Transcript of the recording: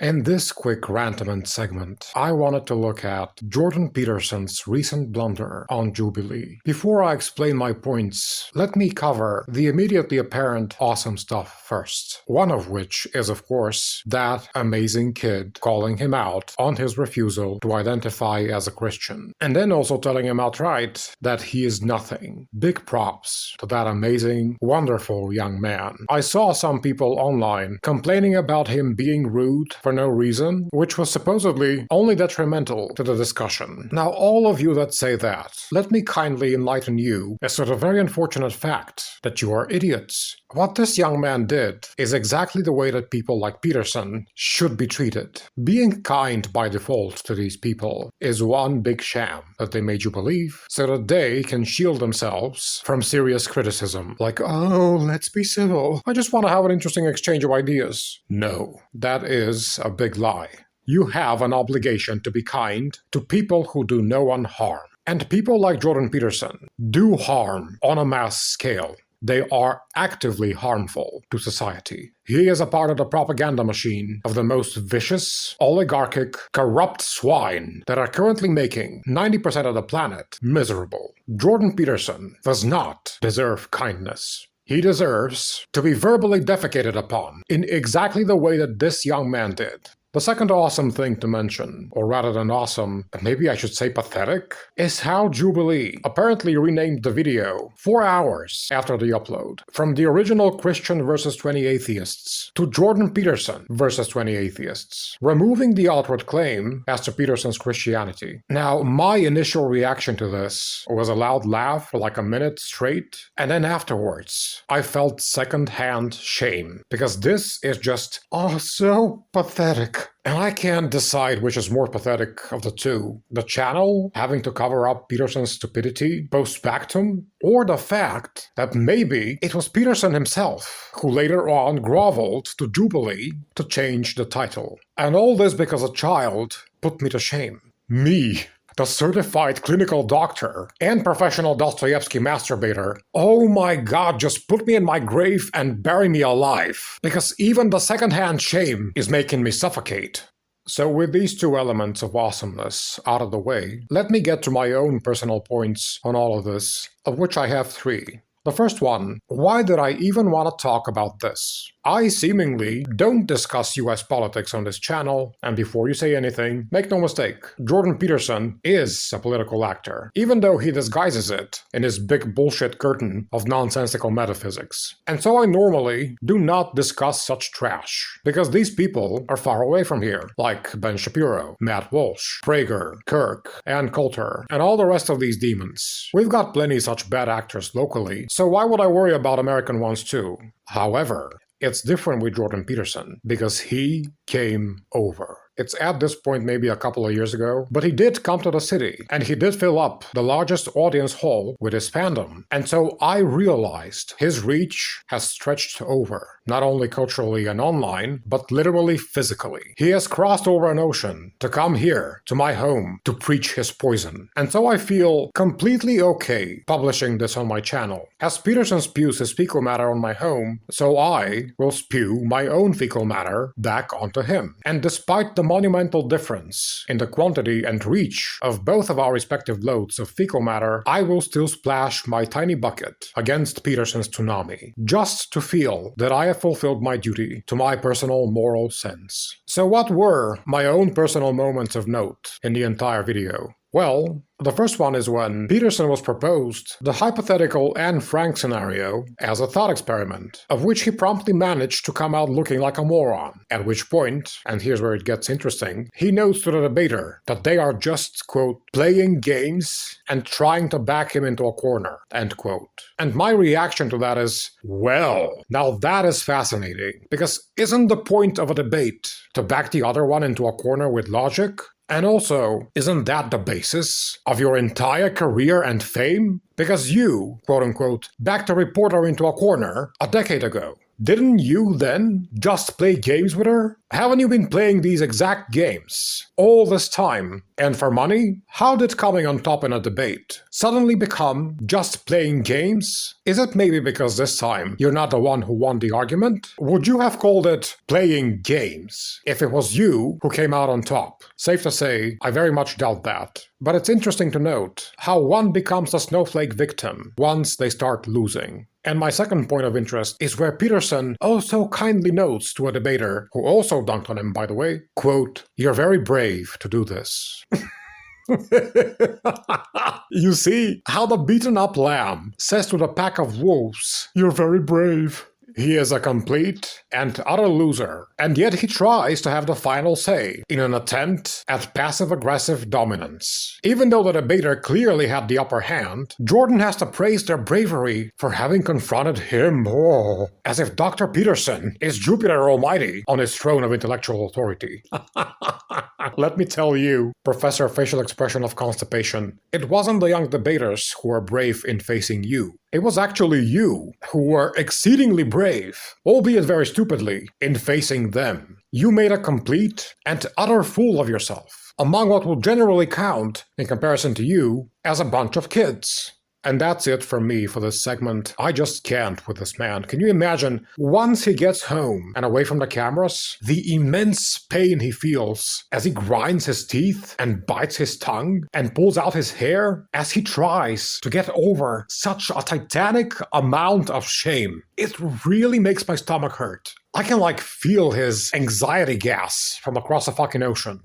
In this quick Rantament segment, I wanted to look at Jordan Peterson's recent blunder on Jubilee. Before I explain my points, let me cover the immediately apparent awesome stuff first. One of which is, of course, that amazing kid calling him out on his refusal to identify as a Christian. And then also telling him outright that he is nothing. Big props to that amazing, wonderful young man. I saw some people online complaining about him being rude for no reason, which was supposedly only detrimental to the discussion. Now, all of you that say that, let me kindly enlighten you as to the very unfortunate fact that you are idiots. What this young man did is exactly the way that people like Peterson should be treated. Being kind by default to these people is one big sham that they made you believe so that they can shield themselves from serious criticism. Like, oh, let's be civil. I just want to have an interesting exchange of ideas. No, that is a big lie. You have an obligation to be kind to people who do no one harm. And people like Jordan Peterson do harm on a mass scale. They are actively harmful to society. He is a part of the propaganda machine of the most vicious, oligarchic, corrupt swine that are currently making 90% of the planet miserable. Jordan Peterson does not deserve kindness. He deserves to be verbally defecated upon in exactly the way that this young man did. The second awesome thing to mention, or rather than awesome, maybe I should say pathetic, is how Jubilee apparently renamed the video 4 hours after the upload, from the original Christian versus 20 atheists to Jordan Peterson versus 20 atheists, removing the outward claim as to Peterson's Christianity. Now, my initial reaction to this was a loud laugh for like a minute straight, and then afterwards, I felt second-hand shame, because this is just, so pathetic. And I can't decide which is more pathetic of the two. The channel having to cover up Peterson's stupidity post-factum, or the fact that maybe it was Peterson himself who later on groveled to Jubilee to change the title. And all this because a child put me to shame. Me, the certified clinical doctor and professional Dostoevsky masturbator. Oh my god, just put me in my grave and bury me alive, because even the secondhand shame is making me suffocate. So with these two elements of awesomeness out of the way, let me get to my own personal points on all of this, of which I have 3. The first one, why did I even want to talk about this? I seemingly don't discuss US politics on this channel, and before you say anything, make no mistake, Jordan Peterson is a political actor, even though he disguises it in his big bullshit curtain of nonsensical metaphysics. And so I normally do not discuss such trash, because these people are far away from here, like Ben Shapiro, Matt Walsh, Prager, Kirk, and Coulter, and all the rest of these demons. We've got plenty such bad actors locally, so why would I worry about American ones too? However, it's different with Jordan Peterson, because he came over. It's at this point maybe a couple of years ago, but he did come to the city, and he did fill up the largest audience hall with his fandom. And so I realized his reach has stretched over, not only culturally and online, but literally physically. He has crossed over an ocean to come here, to my home, to preach his poison. And so I feel completely okay publishing this on my channel. As Peterson spews his fecal matter on my home, so I will spew my own fecal matter back onto him. And despite the monumental difference in the quantity and reach of both of our respective loads of fecal matter, I will still splash my tiny bucket against Peterson's tsunami, just to feel that I have fulfilled my duty to my personal moral sense. So what were my own personal moments of note in the entire video? Well, the first one is when Peterson was proposed the hypothetical and frank scenario as a thought experiment, of which he promptly managed to come out looking like a moron. At which point, and here's where it gets interesting, he notes to the debater that they are just, quote, playing games and trying to back him into a corner, end quote. And my reaction to that is, well, now that is fascinating, because isn't the point of a debate to back the other one into a corner with logic? And also, isn't that the basis of your entire career and fame? Because you, quote-unquote, backed a reporter into a corner a decade ago. Didn't you then just play games with her? Haven't you been playing these exact games all this time? And for money? How did coming on top in a debate suddenly become just playing games? Is it maybe because this time you're not the one who won the argument? Would you have called it playing games if it was you who came out on top? Safe to say, I very much doubt that. But it's interesting to note how one becomes a snowflake victim once they start losing. And my second point of interest is where Peterson also kindly notes to a debater, who also dunked on him, by the way, quote, "You're very brave to do this." You see how the beaten-up lamb says to the pack of wolves, "You're very brave." He is a complete and utter loser, and yet he tries to have the final say in an attempt at passive-aggressive dominance. Even though the debater clearly had the upper hand, Jordan has to praise their bravery for having confronted him. Oh, as if Dr. Peterson is Jupiter Almighty on his throne of intellectual authority. Let me tell you, Professor Facial Expression of Constipation, it wasn't the young debaters who were brave in facing you. It was actually you who were exceedingly brave, albeit very stupidly, in facing them. You made a complete and utter fool of yourself, among what will generally count, in comparison to you, as a bunch of kids. And that's it from me for this segment. I just can't with this man. Can you imagine, once he gets home and away from the cameras, the immense pain he feels as he grinds his teeth and bites his tongue and pulls out his hair as he tries to get over such a titanic amount of shame. It really makes my stomach hurt. I can feel his anxiety gas from across the fucking ocean.